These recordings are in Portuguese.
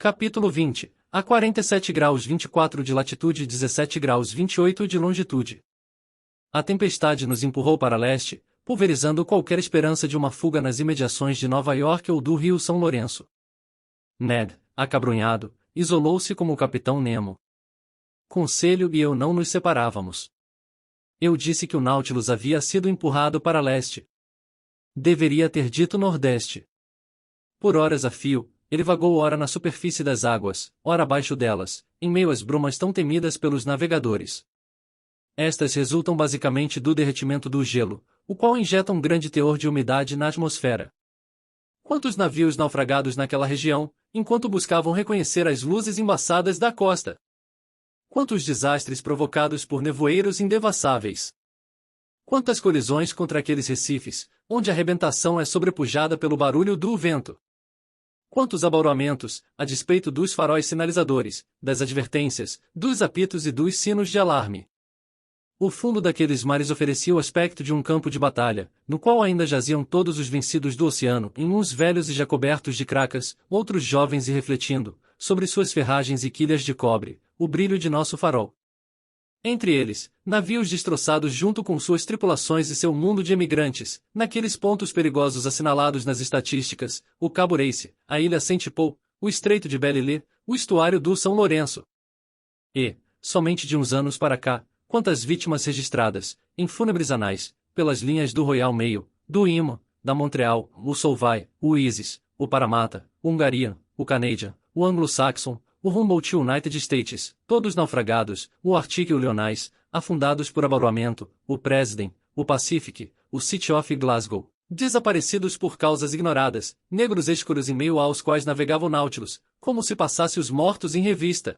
Capítulo 20. A 47 graus 24 de latitude e 17 graus 28 de longitude. A tempestade nos empurrou para leste, pulverizando qualquer esperança de uma fuga nas imediações de Nova York ou do Rio São Lourenço. Ned, acabrunhado, isolou-se como o Capitão Nemo. Conselho e eu não nos separávamos. Eu disse que o Nautilus havia sido empurrado para leste. Deveria ter dito nordeste. Por horas a fio, ele vagou ora na superfície das águas, ora abaixo delas, em meio às brumas tão temidas pelos navegadores. Estas resultam basicamente do derretimento do gelo, o qual injeta um grande teor de umidade na atmosfera. Quantos navios naufragados naquela região, enquanto buscavam reconhecer as luzes embaçadas da costa? Quantos desastres provocados por nevoeiros indevassáveis? Quantas colisões contra aqueles recifes, onde a arrebentação é sobrepujada pelo barulho do vento? Quantos abaroamentos, a despeito dos faróis sinalizadores, das advertências, dos apitos e dos sinos de alarme. O fundo daqueles mares oferecia o aspecto de um campo de batalha, no qual ainda jaziam todos os vencidos do oceano, em uns velhos e já cobertos de cracas, outros jovens e refletindo, sobre suas ferragens e quilhas de cobre, o brilho de nosso farol. Entre eles, navios destroçados junto com suas tripulações e seu mundo de emigrantes, naqueles pontos perigosos assinalados nas estatísticas, o Cabo Race, a ilha Saint-Paul, o Estreito de Belle-Île, o estuário do São Lourenço. E, somente de uns anos para cá, quantas vítimas registradas, em fúnebres anais, pelas linhas do Royal Mail, do IMO, da Montreal, o Solvay, o Isis, o Parramatta, o Hungarian, o Canadian, o Anglo-Saxon, o Humboldt United States, todos naufragados, o Arctic e o Leonais, afundados por abaroamento, o President, o Pacific, o City of Glasgow, desaparecidos por causas ignoradas, negros escuros em meio aos quais navegava o Nautilus, como se passasse os mortos em revista.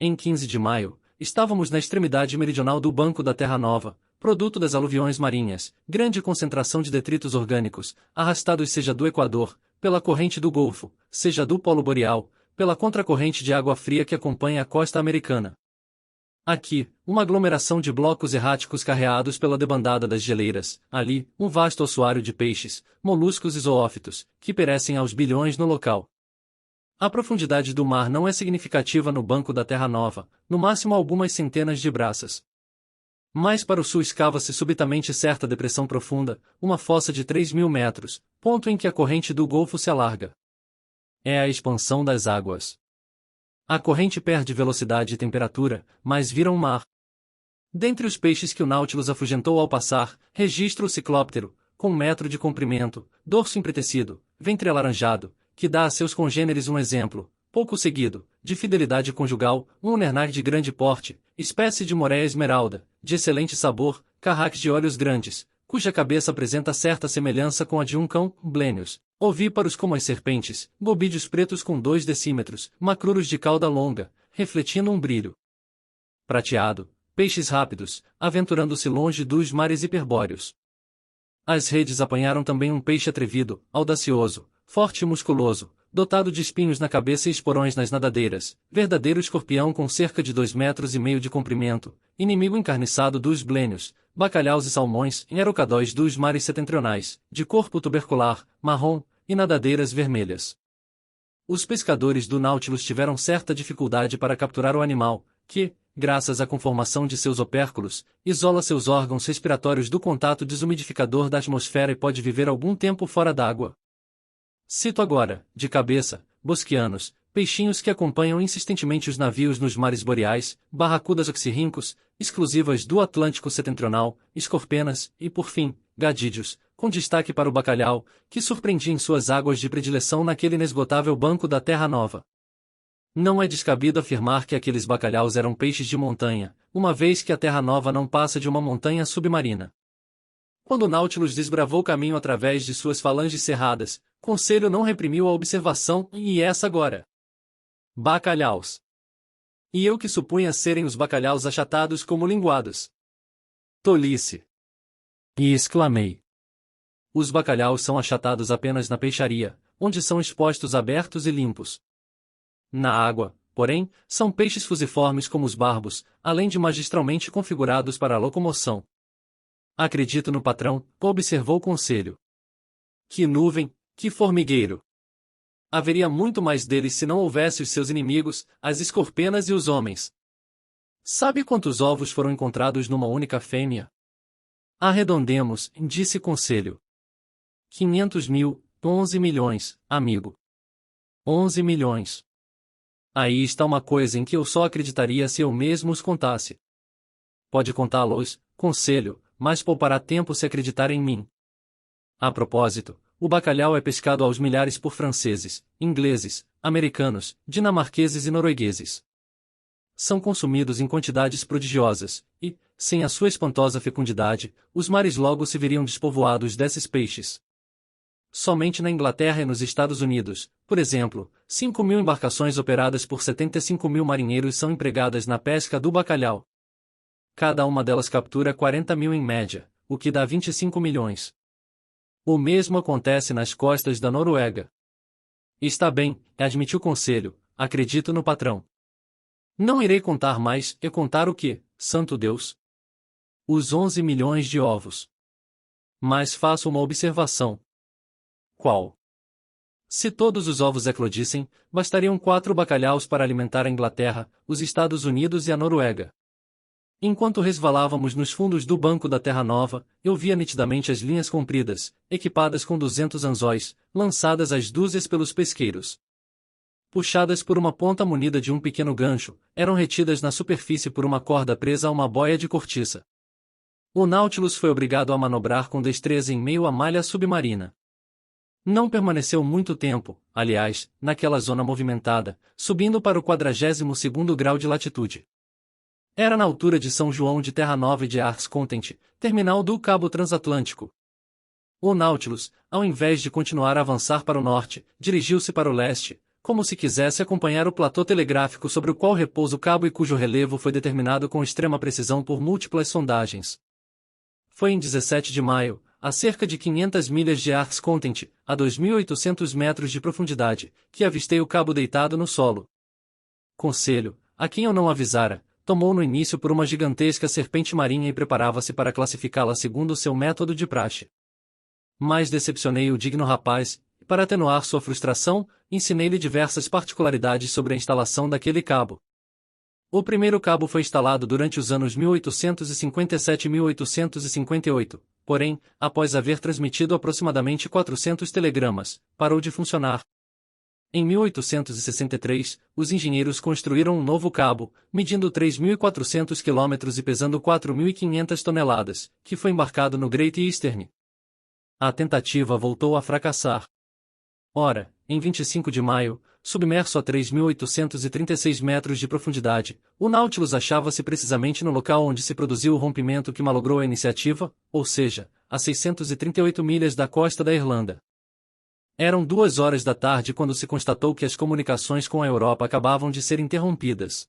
Em 15 de maio, estávamos na extremidade meridional do Banco da Terra Nova, produto das aluviões marinhas, grande concentração de detritos orgânicos, arrastados seja do Equador, pela corrente do Golfo, seja do Polo Boreal, pela contracorrente de água fria que acompanha a costa americana. Aqui, uma aglomeração de blocos erráticos carreados pela debandada das geleiras, ali, um vasto ossuário de peixes, moluscos e zoófitos, que perecem aos bilhões no local. A profundidade do mar não é significativa no Banco da Terra Nova, no máximo algumas centenas de braças. Mais para o sul escava-se subitamente certa depressão profunda, uma fossa de 3.000 metros, ponto em que a corrente do Golfo se alarga. É a expansão das águas. A corrente perde velocidade e temperatura, mas vira um mar. Dentre os peixes que o Nautilus afugentou ao passar, registra o ciclóptero, com 1 metro de comprimento, dorso empretecido, ventre alaranjado, que dá a seus congêneres um exemplo, pouco seguido, de fidelidade conjugal, um unernag de grande porte, espécie de moreia esmeralda, de excelente sabor, carraques de olhos grandes, cuja cabeça apresenta certa semelhança com a de um cão, blênios, ovíparos como as serpentes, bobídeos pretos com 2 decímetros, macruros de cauda longa, refletindo um brilho prateado, peixes rápidos, aventurando-se longe dos mares hiperbóreos. As redes apanharam também um peixe atrevido, audacioso, forte e musculoso, dotado de espinhos na cabeça e esporões nas nadadeiras, verdadeiro escorpião com cerca de 2,5 metros de comprimento, inimigo encarniçado dos blênios, bacalhaus e salmões, enherocadóis dos mares setentrionais, de corpo tubercular, marrom, e nadadeiras vermelhas. Os pescadores do Nautilus tiveram certa dificuldade para capturar o animal, que, graças à conformação de seus opérculos, isola seus órgãos respiratórios do contato desumidificador da atmosfera e pode viver algum tempo fora d'água. Cito agora, de cabeça, bosquianos, peixinhos que acompanham insistentemente os navios nos mares boreais, barracudas oxirríncos, exclusivas do Atlântico Setentrional, escorpenas, e por fim, gadídeos, com destaque para o bacalhau, que surpreendia em suas águas de predileção naquele inesgotável Banco da Terra Nova. Não é descabido afirmar que aqueles bacalhaus eram peixes de montanha, uma vez que a Terra Nova não passa de uma montanha submarina. Quando o Nautilus desbravou o caminho através de suas falanges cerradas, Conselho não reprimiu a observação, e essa agora. Bacalhaus. E eu que supunha serem os bacalhaus achatados como linguados. Tolice. E exclamei. Os bacalhaus são achatados apenas na peixaria, onde são expostos abertos e limpos. Na água, porém, são peixes fusiformes como os barbos, além de magistralmente configurados para a locomoção. Acredito no patrão, observou Conselho. Que nuvem, que formigueiro! Haveria muito mais deles se não houvesse os seus inimigos, as escorpenas e os homens. Sabe quantos ovos foram encontrados numa única fêmea? Arredondemos, disse Conselho. 500 mil, 11 milhões, amigo. 11 milhões. Aí está uma coisa em que eu só acreditaria se eu mesmo os contasse. Pode contá-los, Conselho, mas poupará tempo se acreditar em mim. A propósito, o bacalhau é pescado aos milhares por franceses, ingleses, americanos, dinamarqueses e noruegueses. São consumidos em quantidades prodigiosas, e, sem a sua espantosa fecundidade, os mares logo se veriam despovoados desses peixes. Somente na Inglaterra e nos Estados Unidos, por exemplo, 5.000 embarcações operadas por 75.000 marinheiros são empregadas na pesca do bacalhau. Cada uma delas captura 40.000 em média, o que dá 25 milhões. O mesmo acontece nas costas da Noruega. Está bem, admitiu o Conselho, acredito no patrão. Não irei contar mais, e contar o quê, santo Deus? Os 11 milhões de ovos. Mas faço uma observação. Qual? Se todos os ovos eclodissem, bastariam 4 bacalhaus para alimentar a Inglaterra, os Estados Unidos e a Noruega. Enquanto resvalávamos nos fundos do Banco da Terra Nova, eu via nitidamente as linhas compridas, equipadas com 200 anzóis, lançadas às dúzias pelos pesqueiros. Puxadas por uma ponta munida de um pequeno gancho, eram retidas na superfície por uma corda presa a uma boia de cortiça. O Nautilus foi obrigado a manobrar com destreza em meio à malha submarina. Não permaneceu muito tempo, aliás, naquela zona movimentada, subindo para o 42º grau de latitude. Era na altura de São João de Terra Nova e de Ars Content, terminal do Cabo Transatlântico. O Nautilus, ao invés de continuar a avançar para o norte, dirigiu-se para o leste, como se quisesse acompanhar o platô telegráfico sobre o qual repousa o cabo e cujo relevo foi determinado com extrema precisão por múltiplas sondagens. Foi em 17 de maio, a cerca de 500 milhas de Ars Content, a 2.800 metros de profundidade, que avistei o cabo deitado no solo. Conselho, a quem eu não avisara, tomou no início por uma gigantesca serpente marinha e preparava-se para classificá-la segundo seu método de praxe. Mas decepcionei o digno rapaz, e para atenuar sua frustração, ensinei-lhe diversas particularidades sobre a instalação daquele cabo. O primeiro cabo foi instalado durante os anos 1857 e 1858, porém, após haver transmitido aproximadamente 400 telegramas, parou de funcionar. Em 1863, os engenheiros construíram um novo cabo, medindo 3.400 quilômetros e pesando 4.500 toneladas, que foi embarcado no Great Eastern. A tentativa voltou a fracassar. Ora, em 25 de maio, submerso a 3.836 metros de profundidade, o Nautilus achava-se precisamente no local onde se produziu o rompimento que malogrou a iniciativa, ou seja, a 638 milhas da costa da Irlanda. Eram 2 horas da tarde quando se constatou que as comunicações com a Europa acabavam de ser interrompidas.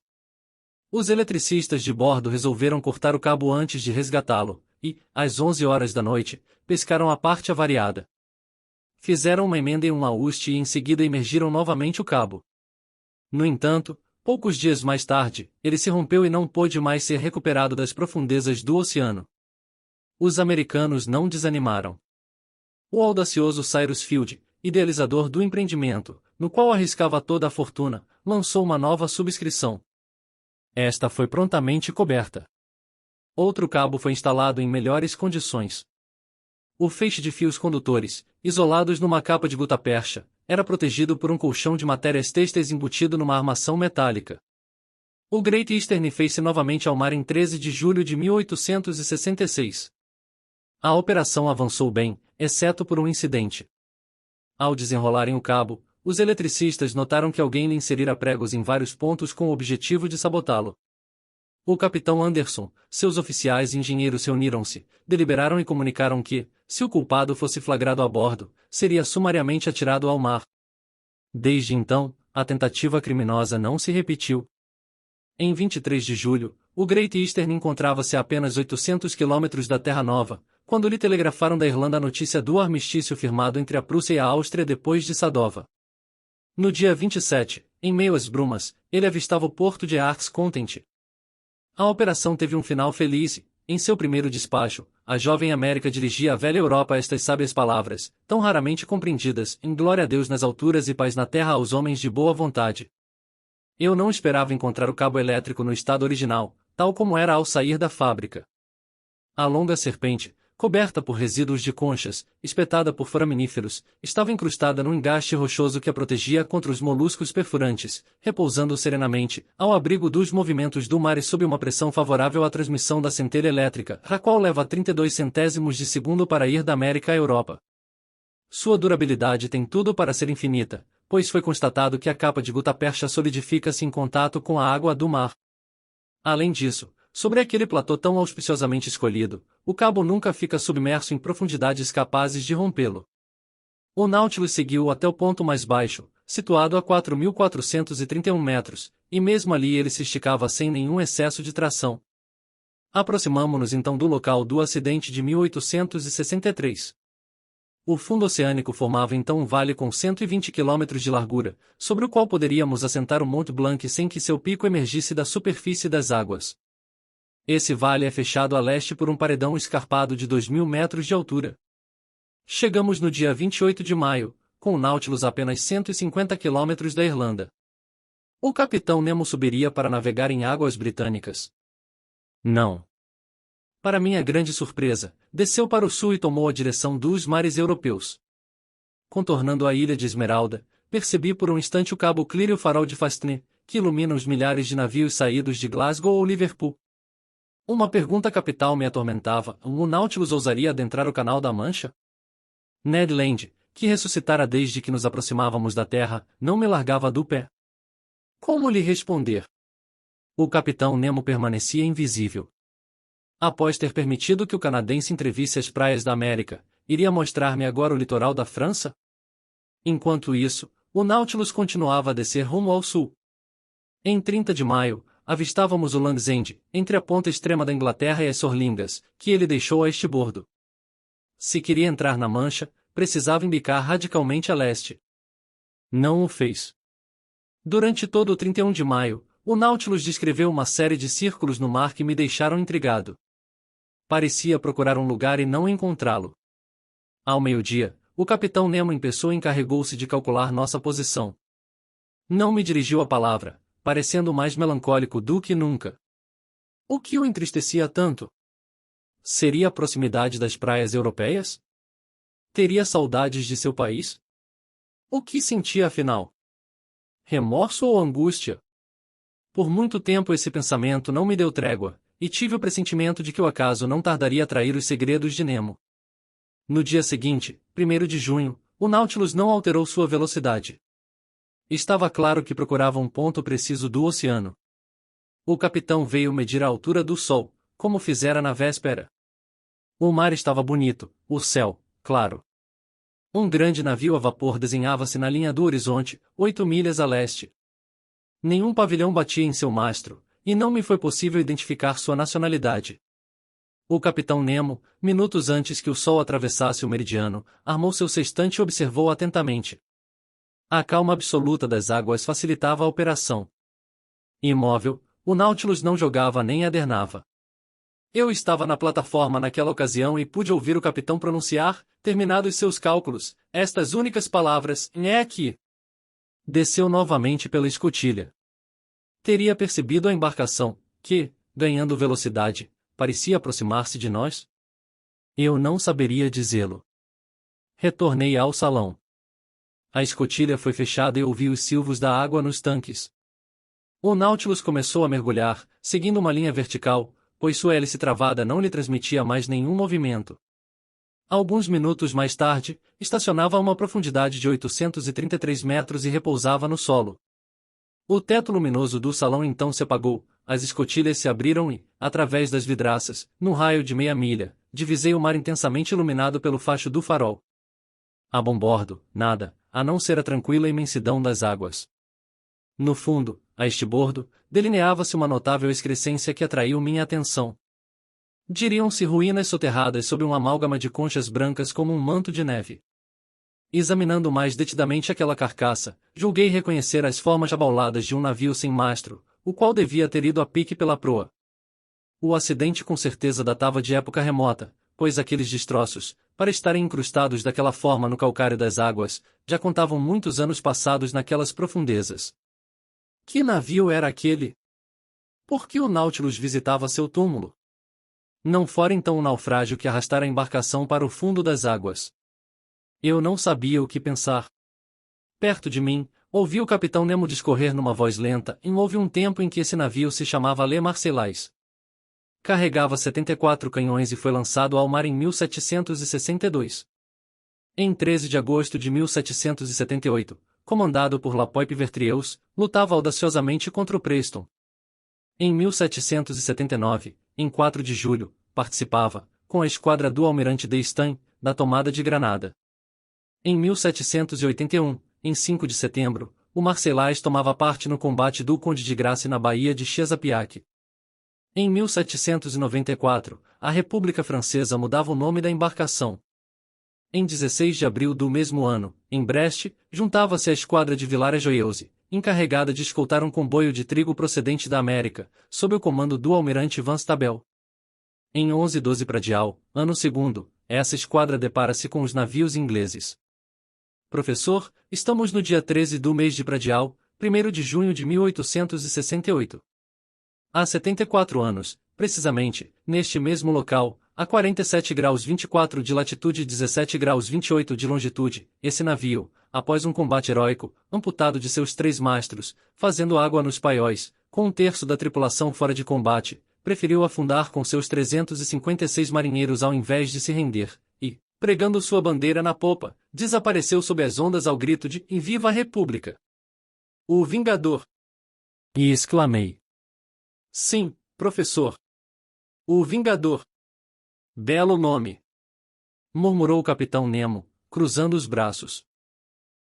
Os eletricistas de bordo resolveram cortar o cabo antes de resgatá-lo, e, às 11 horas da noite, pescaram a parte avariada. Fizeram uma emenda em um laúste e em seguida emergiram novamente o cabo. No entanto, poucos dias mais tarde, ele se rompeu e não pôde mais ser recuperado das profundezas do oceano. Os americanos não desanimaram. O audacioso Cyrus Field, idealizador do empreendimento, no qual arriscava toda a fortuna, lançou uma nova subscrição. Esta foi prontamente coberta. Outro cabo foi instalado em melhores condições. O feixe de fios condutores, isolados numa capa de gutapercha, era protegido por um colchão de matérias têxteis embutido numa armação metálica. O Great Eastern fez-se novamente ao mar em 13 de julho de 1866. A operação avançou bem, exceto por um incidente. Ao desenrolarem o cabo, os eletricistas notaram que alguém lhe inserira pregos em vários pontos com o objetivo de sabotá-lo. O capitão Anderson, seus oficiais e engenheiros reuniram-se, deliberaram e comunicaram que, se o culpado fosse flagrado a bordo, seria sumariamente atirado ao mar. Desde então, a tentativa criminosa não se repetiu. Em 23 de julho, o Great Eastern encontrava-se a apenas 800 quilômetros da Terra Nova, quando lhe telegrafaram da Irlanda a notícia do armistício firmado entre a Prússia e a Áustria depois de Sadova. No dia 27, em meio às brumas, ele avistava o porto de Ars Content. A operação teve um final feliz e, em seu primeiro despacho, a jovem América dirigia à velha Europa estas sábias palavras, tão raramente compreendidas, em glória a Deus nas alturas e paz na terra aos homens de boa vontade. Eu não esperava encontrar o cabo elétrico no estado original, tal como era ao sair da fábrica. A longa serpente, coberta por resíduos de conchas, espetada por foraminíferos, estava incrustada num engaste rochoso que a protegia contra os moluscos perfurantes, repousando serenamente, ao abrigo dos movimentos do mar e sob uma pressão favorável à transmissão da centelha elétrica, a qual leva 32 centésimos de segundo para ir da América à Europa. Sua durabilidade tem tudo para ser infinita, pois foi constatado que a capa de gutapercha solidifica-se em contato com a água do mar. Além disso, sobre aquele platô tão auspiciosamente escolhido, o cabo nunca fica submerso em profundidades capazes de rompê-lo. O Nautilus seguiu até o ponto mais baixo, situado a 4.431 metros, e mesmo ali ele se esticava sem nenhum excesso de tração. Aproximamo-nos então do local do acidente de 1863. O fundo oceânico formava então um vale com 120 quilômetros de largura, sobre o qual poderíamos assentar o Mont Blanc sem que seu pico emergisse da superfície das águas. Esse vale é fechado a leste por um paredão escarpado de 2.000 metros de altura. Chegamos no dia 28 de maio, com o Nautilus a apenas 150 quilômetros da Irlanda. O capitão Nemo subiria para navegar em águas britânicas? Não. Para minha grande surpresa, desceu para o sul e tomou a direção dos mares europeus. Contornando a ilha de Esmeralda, percebi por um instante o cabo Clear e o farol de Fastnet, que ilumina os milhares de navios saídos de Glasgow ou Liverpool. Uma pergunta capital me atormentava: o Nautilus ousaria adentrar o Canal da Mancha? Ned Land, que ressuscitara desde que nos aproximávamos da Terra, não me largava do pé. Como lhe responder? O capitão Nemo permanecia invisível. Após ter permitido que o canadense entrevisse as praias da América, iria mostrar-me agora o litoral da França? Enquanto isso, o Nautilus continuava a descer rumo ao sul. Em 30 de maio, avistávamos o Land's End, entre a ponta extrema da Inglaterra e as Sorlingas, que ele deixou a estibordo. Se queria entrar na Mancha, precisava embicar radicalmente a leste. Não o fez. Durante todo o 31 de maio, o Nautilus descreveu uma série de círculos no mar que me deixaram intrigado. Parecia procurar um lugar e não encontrá-lo. Ao meio-dia, o capitão Nemo em pessoa encarregou-se de calcular nossa posição. Não me dirigiu a palavra, parecendo mais melancólico do que nunca. O que o entristecia tanto? Seria a proximidade das praias europeias? Teria saudades de seu país? O que sentia afinal? Remorso ou angústia? Por muito tempo esse pensamento não me deu trégua, e tive o pressentimento de que o acaso não tardaria a trair os segredos de Nemo. No dia seguinte, 1º de junho, o Nautilus não alterou sua velocidade. Estava claro que procurava um ponto preciso do oceano. O capitão veio medir a altura do sol, como fizera na véspera. O mar estava bonito, o céu, claro. Um grande navio a vapor desenhava-se na linha do horizonte, 8 milhas a leste. Nenhum pavilhão batia em seu mastro, e não me foi possível identificar sua nacionalidade. O capitão Nemo, minutos antes que o sol atravessasse o meridiano, armou seu sextante e observou atentamente. A calma absoluta das águas facilitava a operação. Imóvel, o Nautilus não jogava nem adernava. Eu estava na plataforma naquela ocasião e pude ouvir o capitão pronunciar, terminados seus cálculos, estas únicas palavras: "É aqui." Desceu novamente pela escotilha. Teria percebido a embarcação, que, ganhando velocidade, parecia aproximar-se de nós? Eu não saberia dizê-lo. Retornei ao salão. A escotilha foi fechada e ouvi os silvos da água nos tanques. O Nautilus começou a mergulhar, seguindo uma linha vertical, pois sua hélice travada não lhe transmitia mais nenhum movimento. Alguns minutos mais tarde, estacionava a uma profundidade de 833 metros e repousava no solo. O teto luminoso do salão então se apagou, as escotilhas se abriram e, através das vidraças, num raio de meia milha, divisei o mar intensamente iluminado pelo facho do farol. A bombordo, nada, a não ser a tranquila imensidão das águas. No fundo, a estibordo, delineava-se uma notável excrescência que atraiu minha atenção. Diriam-se ruínas soterradas sob uma amálgama de conchas brancas como um manto de neve. Examinando mais detidamente aquela carcaça, julguei reconhecer as formas abauladas de um navio sem mastro, o qual devia ter ido a pique pela proa. O acidente com certeza datava de época remota, pois aqueles destroços, para estarem incrustados daquela forma no calcário das águas, já contavam muitos anos passados naquelas profundezas. Que navio era aquele? Por que o Nautilus visitava seu túmulo? Não fora então o naufrágio que arrastara a embarcação para o fundo das águas. Eu não sabia o que pensar. Perto de mim, ouvi o capitão Nemo discorrer numa voz lenta, e houve um tempo em que esse navio se chamava Le Marseillais. Carregava 74 canhões e foi lançado ao mar em 1762. Em 13 de agosto de 1778, comandado por Lapoip-Vertrieus, lutava audaciosamente contra o Preston. Em 1779, em 4 de julho, participava, com a esquadra do almirante d'Estaing, da tomada de Granada. Em 1781, em 5 de setembro, o Marseillais tomava parte no combate do Conde de Grace na Baía de Chesapeake. Em 1794, a República Francesa mudava o nome da embarcação. Em 16 de abril do mesmo ano, em Brest, juntava-se a esquadra de Villars-Joyeuse, encarregada de escoltar um comboio de trigo procedente da América, sob o comando do almirante Van Stabel. Em 11/12 Pradial, ano segundo, essa esquadra depara-se com os navios ingleses. Professor, estamos no dia 13 do mês de Pradial, 1º de junho de 1868. Há 74 anos, precisamente, neste mesmo local, a 47 graus 24 de latitude e 17 graus 28 de longitude, esse navio, após um combate heróico, amputado de seus 3 mastros, fazendo água nos paióis, com 1/3 da tripulação fora de combate, preferiu afundar com seus 356 marinheiros ao invés de se render, e, pregando sua bandeira na popa, desapareceu sob as ondas ao grito de "E viva a República!" O Vingador! E exclamei. Sim, professor. O Vingador. Belo nome! Murmurou o capitão Nemo, cruzando os braços.